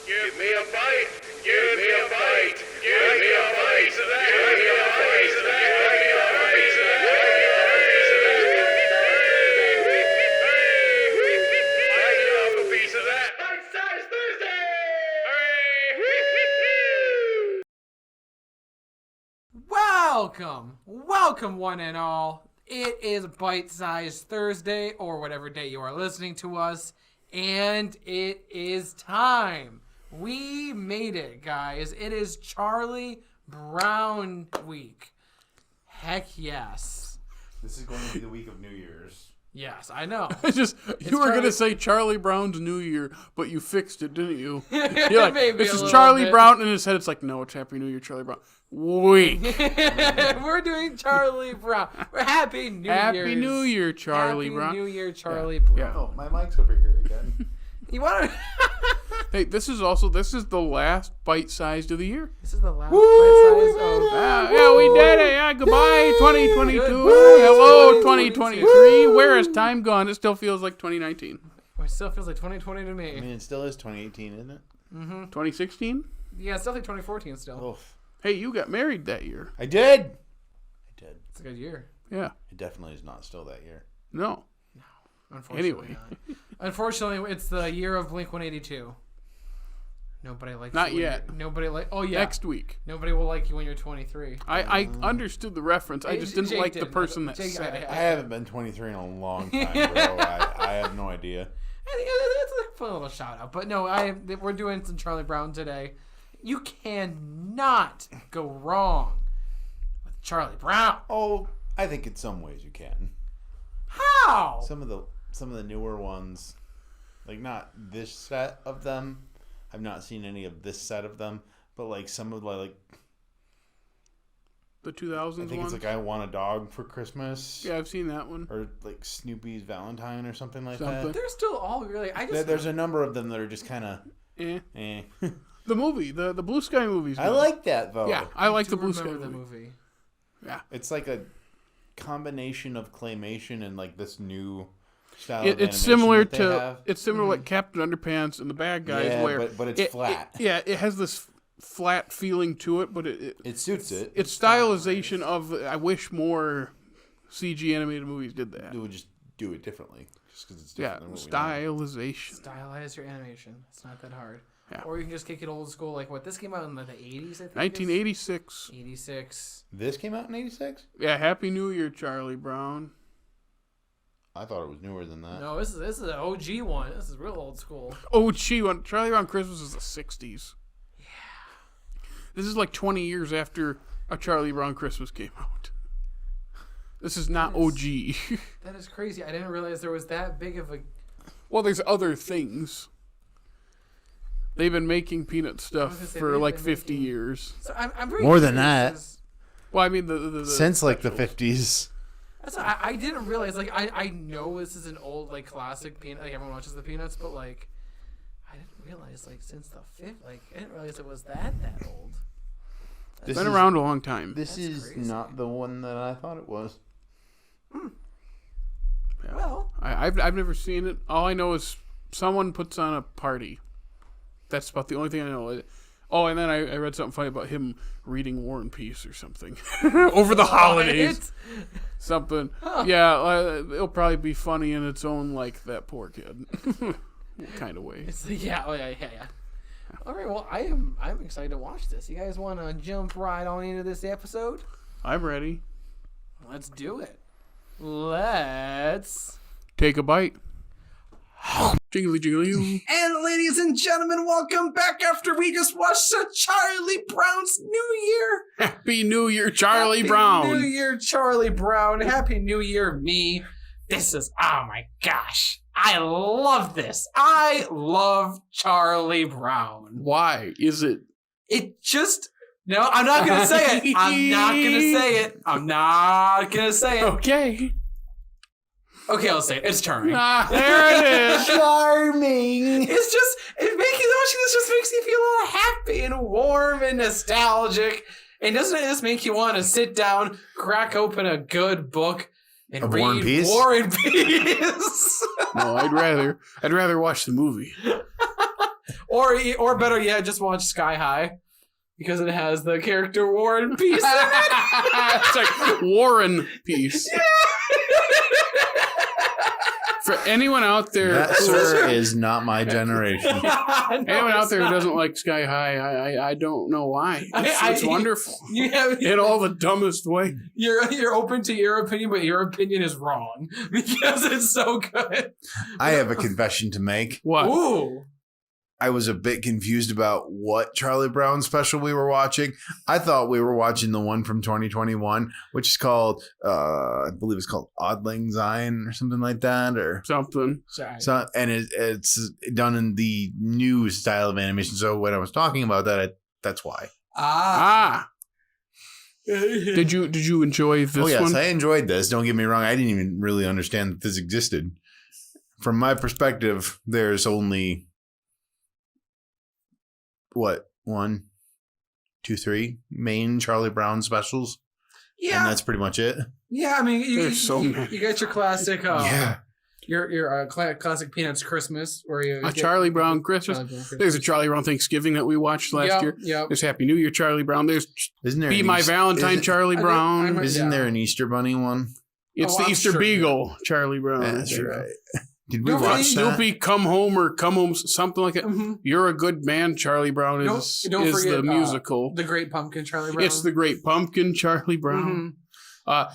Give me a bite. Give me a bite. Give me a bite of that. Give me a bite of that. Give me a bite of that. I love a piece of that. Bite-sized Thursday! Hooray! Welcome one and all. It is Bite-sized Thursday, or whatever day you are listening to us, and it is time. We made it, guys. It is Charlie Brown week. Heck yes. This is going to be the week of New Year's. Yes, I know. You were going to say Charlie Brown's New Year, but you fixed it, didn't you? You're like, Maybe this a is little Charlie bit. Brown, and in his head it's like, no, it's Happy New Year, Charlie Brown. Week. We're doing Charlie Brown. We're Happy New Year. Happy New Year, Charlie Happy Brown. New Year, Charlie Brown. Yeah. Oh, my mic's over here again. You want to... Hey, this is the last bite-sized of the year. This is the last bite-sized of... Yeah, we did it. Yeah, goodbye, 2022. Goodbye, Hello, 2023. 2023. Where has time gone? It still feels like 2019. It still feels like 2020 to me. I mean, it still is 2018, isn't it? 2016? Yeah, it's definitely 2014 still. Oof. Hey, you got married that year. I did. It's a good year. Yeah. It definitely is not still that year. No. Unfortunately Anyway. not. Unfortunately, it's the year of Blink-182. Nobody likes Not you when yet. you're- Nobody like. Oh yeah. Next week. Nobody will like you when you're 23. I understood the reference. I just didn't Jake like the didn't. person that Jake- said it. I haven't been 23 in a long time, bro. I have no idea. It's a fun little shout out. But no, we're doing some Charlie Brown today. You cannot go wrong with Charlie Brown. Oh, I think in some ways you can. How? Some of the newer ones, like not this set of them. I've not seen any of this set of them, but like some of like The 2000s I think one? it's like I Want a Dog for Christmas. Yeah, I've seen that one. Or like Snoopy's Valentine or something like that. They're still all really. There's a number of them that are just kind of Eh. The movie, the Blue Sky movies. I like that though. Yeah, I like the Blue Sky remember the movie. movie. Yeah. It's like a combination of claymation and like this new style. It's similar to like Captain Underpants and the Bad Guys, Yeah, where but it's flat. It has this flat feeling to it, but It suits it. it's stylization of. I wish more CG animated movies did that. It would just do it differently, just because it's Yeah, different. than what we know. stylization. Stylize your animation. It's not that hard. Yeah. Or you can just kick it old school, like what this came out in like the 80s, I think. 1986. 86. This came out in '86. Yeah, Happy New Year, Charlie Brown. I thought it was newer than that. No, this is an OG one. This is real old school. Oh, gee, when Charlie Brown Christmas is the 60s. Yeah. This is like 20 years after A Charlie Brown Christmas came out. This is not OG. That is crazy. I didn't realize there was that big of a... Well, there's other things. They've been making peanut stuff gonna say for they've like been 50 making- years. So I'm very More than curious that. as- Well, I mean, the Since like the specials. '50s. That's I didn't realize, like, I know this is an old, like, classic Peanut, like, everyone watches the Peanuts, but, like, I didn't realize, like, since the 50s, like, I didn't realize it was that old. This It's been is- around a long time. This That's is crazy. not the one that I thought it was. Yeah. Well, I've never seen it. All I know is someone puts on a party. That's about the only thing I know. Oh, and then I read something funny about him reading War and Peace or something over the holidays. Something. Yeah, it'll probably be funny in its own, like, that poor kid kind of way. It's yeah. All right, well, I'm excited to watch this. You guys want to jump right on into this episode? I'm ready. Let's do it. Let's... Take a bite. Jiggly jiggly. And ladies and gentlemen, welcome back after we just watched Charlie Brown's New Year. Happy New Year, Charlie Happy Brown. New Year, Charlie Brown. Happy New Year, me. This is, oh my gosh. I love this. I love Charlie Brown. Why is it? It just, no, I'm not going to say it. I'm not going to say it. I'm not going to say it. Okay. Okay, I'll say it. It's charming. There it is. Charming. It's just, watching this just makes you feel all happy and warm and nostalgic. And doesn't it just make you want to sit down, crack open a good book, and Of read War and Peace? War and Peace? No, I'd rather watch the movie. Or better yet, just watch Sky High because it has the character War and Peace in it. It's like War and Peace. For anyone out there, That, sir, is not my generation. anyone out there who doesn't like Sky High, I don't know why. It's wonderful in all the dumbest way. You're open to your opinion, but your opinion is wrong because it's so good. I have a confession to make. What? Ooh. I was a bit confused about what Charlie Brown special we were watching. I thought we were watching the one from 2021, which is called, I believe it's called Auld Lang Syne or something like that, or Something. Sorry. so. And it's done in the new style of animation. So when I was talking about that, that's why. Did you enjoy this Oh yes, one? I enjoyed this. Don't get me wrong. I didn't even really understand that this existed. From my perspective, there's only what 1, 2, 3 main Charlie Brown specials, and that's pretty much it. Yeah, I mean, There's so many. You got your classic, Yeah, your classic Peanuts Christmas, where you get Charlie Brown Christmas. Charlie Brown Christmas. There's a Charlie Brown Thanksgiving that we watched last year. Yep. There's Happy New Year Charlie Brown. There's isn't there? Be an My Eas- Valentine isn't- Charlie Brown. Yeah. Isn't there an Easter Bunny one? It's Oh, the I'm Easter sure. Beagle Charlie Brown. That's right. Did we Don't watch forget- that? Snoopy Come Home or Come Home, something like that. Mhm. You're a Good Man, Charlie Brown Don't is forget, the musical. The Great Pumpkin, Charlie Brown. It's the Great Pumpkin, Charlie Brown.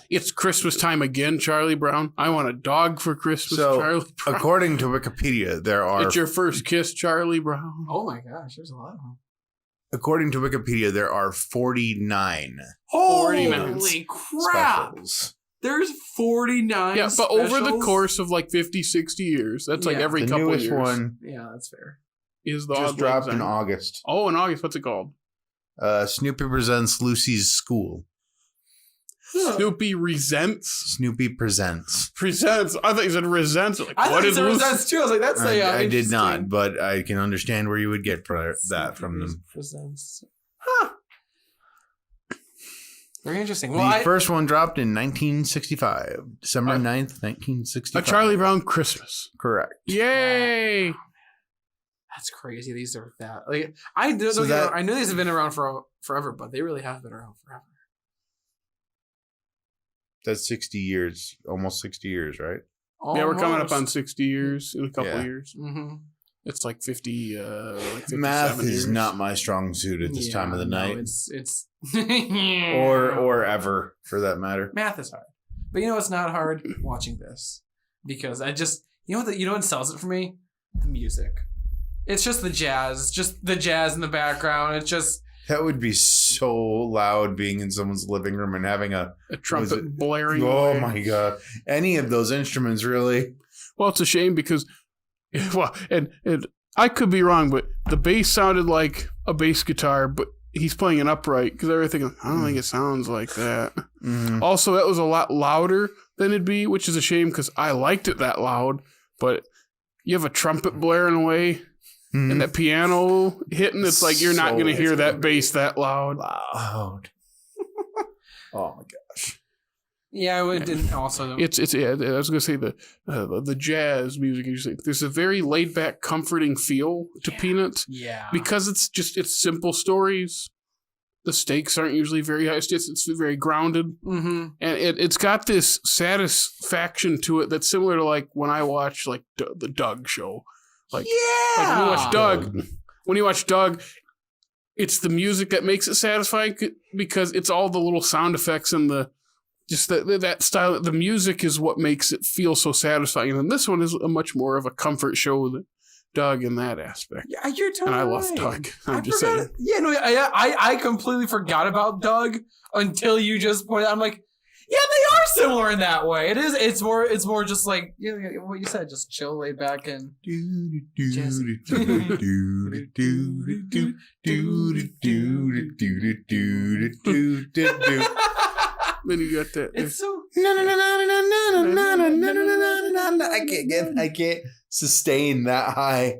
It's Christmas Time Again, Charlie Brown. I Want a Dog for Christmas, So, Charlie Brown. according to Wikipedia, there are It's Your First Kiss, Charlie Brown. Oh my gosh, there's a lot of them. according to Wikipedia there are 49 Holy 49 crap! specials. There's 49. Yeah, but over the specials? course of like 50, 60 years, that's like Yeah. every The couple of newest years. one Yeah, that's fair. Is the just Auld Lang dropped in Syne. August. Oh, in August. What's it called? Snoopy presents Lucy's School. Snoopy Resents. Snoopy presents. Presents. I thought you said resents. Like, I what thought is it was Lucy? that's too. I was like, that's I did interesting. not, but I can understand where you would get that from them. Presents. Very interesting. The Well, first one dropped in 1965, December 9th, 1965. A Charlie Brown Christmas. Correct. Yay! that's crazy. These are that. Like I do. So I know these have been around for forever, but they really have been around forever. That's 60 years, almost 60 years, right? Yeah, we're coming up on Almost. 60 years in a couple Yeah. years. Mm-hmm. It's like 50, like 57 Math years. is not my strong suit at this time of the night, It's or ever for that matter. math is hard, but you know it's not hard watching this because I just you know what sells it for me, the music. It's just the jazz. It's just the jazz in the background. It's just That would be so loud being in someone's living room and having a trumpet blaring. oh away. my god, any of those instruments really. Well, it's a shame because, well, and I could be wrong, but the bass sounded like a bass guitar, but he's playing an upright because everything. I don't think it sounds like that. Mhm. Also, that was a lot louder than it'd be, which is a shame because I liked it that loud. But you have a trumpet blaring away and that piano hitting. It's like you're not So- going to hear that bass that loud. Loud. Oh my gosh. yeah. It didn't also. It's yeah, I was gonna say the jazz music. There's a very laid back, comforting feel to Peanuts yeah. because it's simple stories. The stakes aren't usually very high. It's very grounded, Mm-hmm. and it's got this satisfaction to it that's similar to like when I watch like the Doug show. Like when you watch Doug, it's the music that makes it satisfying because it's all the little sound effects and that style. The music is what makes it feel so satisfying. And this one is a much more of a comfort show than Doug in that aspect. Yeah, you're totally And I love right. Doug. I'm I just forgot- saying. Yeah, no, I completely forgot about Doug until you just pointed out. I'm like, yeah, they are similar in that way. It is. It's more just like what you said, just chill, laid back, and Then you got that. it's so. I can't sustain that high.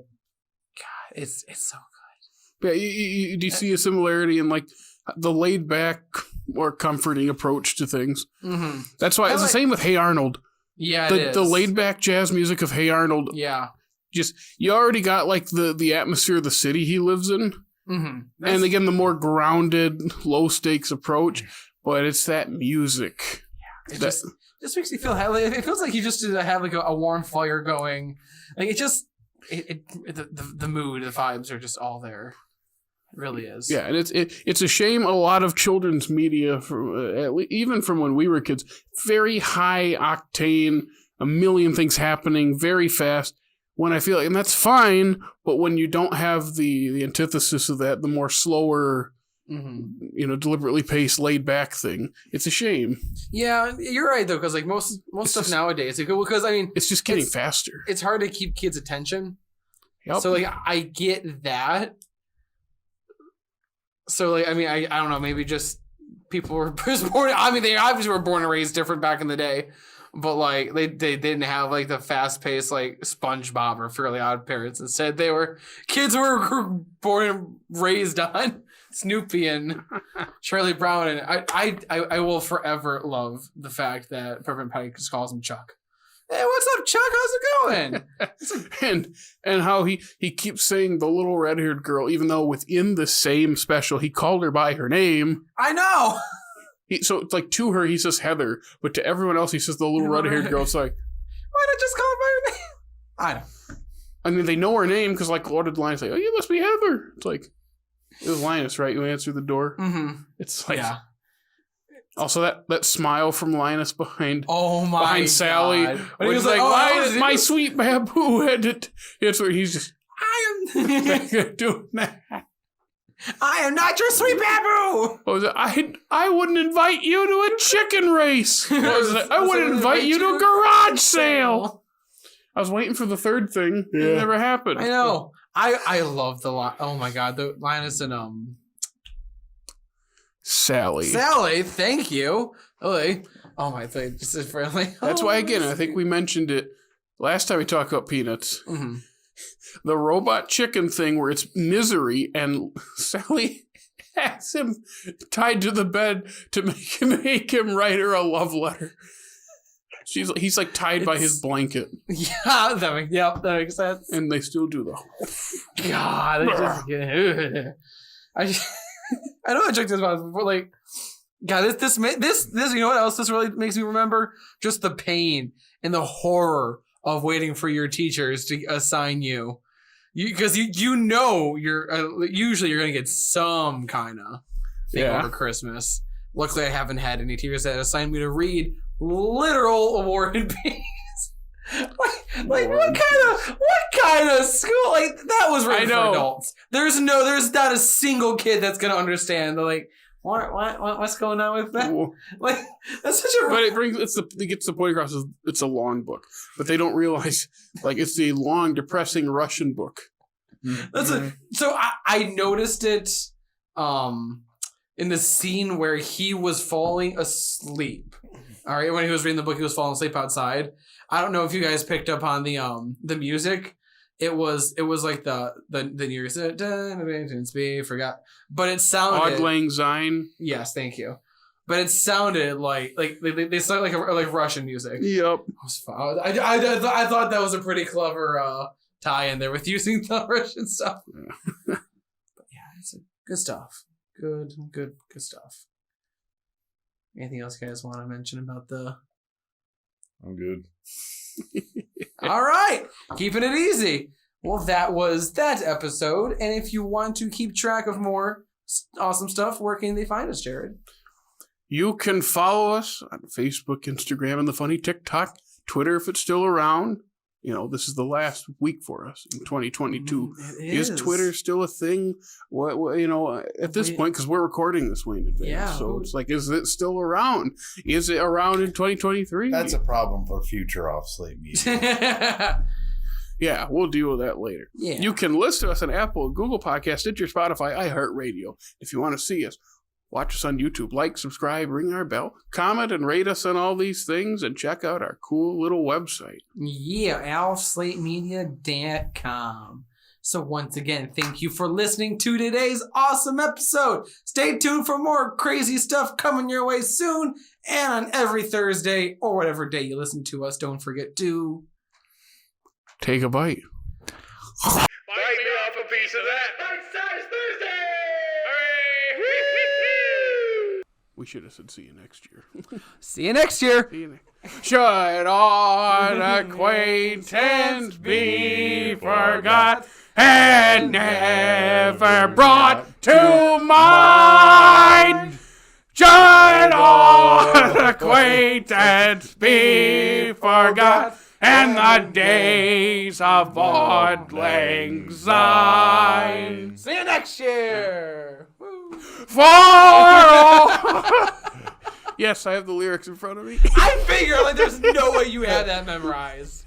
It's so Yeah, do you see a similarity in like the laid back, more comforting approach to things? good. Mm-hmm. That's why it's the same with Hey Arnold. Yeah, it is. The laid back jazz music of Hey Arnold Yeah. you already got like the atmosphere of the city he lives in. Mm-hmm. And again, the more grounded, low stakes approach, but it's that music. It just makes me feel it feels like you just have like a warm fire going. Like the mood, the vibes are just all there. It really is. Yeah, and it's a shame a lot of children's media, even from when we were kids, very high octane, a million things happening very fast. When I feel like, and that's fine, but when you don't have the antithesis of that, the more slower, deliberately paced, laid back thing, it's a shame. Yeah, you're right though, because like most stuff nowadays, because I mean, it's just getting faster. It's hard to keep kids' attention. Yep. So like I get that. So like I mean I don't know, maybe just people were born. I mean they obviously were born and raised different back in the day. But like they didn't have like the fast paced like SpongeBob or Fairly Odd Parents. Instead, kids were born and raised on Snoopy and Charlie Brown, and I will forever love the fact that Peppermint Patty just calls him Chuck. Hey, what's up, Chuck? How's it going? and how he keeps saying the little red haired girl, even though within the same special he called her by her name. I know. So it's like to her he says Heather, but to everyone else he says the little red-haired girl. It's like, why not just call her by her name? I know. I mean, they know her name because like what did Linus say? Oh, you must be Heather. It's like it was Linus, right? You answered the door. Mm-hmm. It's like Also that smile from Linus behind Sally. God. When he was like, why is my sweet Babu had it? It's where he's just I am doing that. I am not your sweet Babu. What was it? I wouldn't invite you to a chicken race. What was it? I wouldn't invite you to a garage sale. I was waiting for the third thing. Yeah. It never happened. I know. I love the line. Oh my God, the Linus and Sally, thank you. Oh my thing, just friendly. That's why again, I think we mentioned it last time we talked about Peanuts. Mm-hmm. The robot chicken thing where it's misery and Sally has him tied to the bed to make him write her a love letter. He's like tied by his blanket. Yeah, that makes sense. And they still do the God, I know I checked this out before, like, God, this, you know what else this really makes me remember? Just the pain and the horror of waiting for your teachers to assign you. Because you know usually you're going to get some kind of thing over Christmas. Luckily, I haven't had any teachers that assigned me to read literal War and Peace. like what kind of school? Like that was written for adults. There's not a single kid that's gonna understand. They're like, what's going on with that? Like that's such a. But it gets the point across. It's a long book, but they don't realize like it's a long, depressing Russian book. So I noticed it, in the scene where he was falling asleep. All right, when he was reading the book, he was falling asleep outside. I don't know if you guys picked up on the music. It was like the near forgot, but it sounded Auld Lang Syne. Yes, thank you. But it sounded like they sound like Russian music. Yep. I thought that was a pretty clever tie in there with using the Russian stuff. Yeah. But yeah, it's good stuff. Good stuff. Anything else you guys want to mention about the? I'm good. All right, keeping it easy. Well, that was that episode. And if you want to keep track of more awesome stuff, where can they find us, Jared? You can follow us on Facebook, Instagram, and the funny TikTok, Twitter if it's still around. You know, this is the last week for us in 2022. Is Twitter still a thing? What at this point, because we're recording this way in advance. Yeah, so it's like, is it still around? Is it around in 2023? That's a problem for future Off Slate media. Yeah, we'll deal with that later. Yeah. You can listen to us on Apple, Google Podcasts, Stitcher, Spotify, iHeartRadio. If you want to see us, watch us on YouTube. Like, subscribe, ring our bell, comment, and rate us on all these things, and check out our cool little website. Yeah, AlfSlateMedia.com. So once again, thank you for listening to today's awesome episode. Stay tuned for more crazy stuff coming your way soon, and on every Thursday, or whatever day you listen to us, don't forget to... take a bite. Bite me off a piece of that. Bite-sized Thursday! Hooray! We should have said see you next year. See you next year. See you next. Should all acquaintance be forgot and never brought to mind? Should all acquaintance be forgot and the days of auld lang syne? See you next year. Woo. For all... Yes, I have the lyrics in front of me. I figure like there's no way you have that memorized.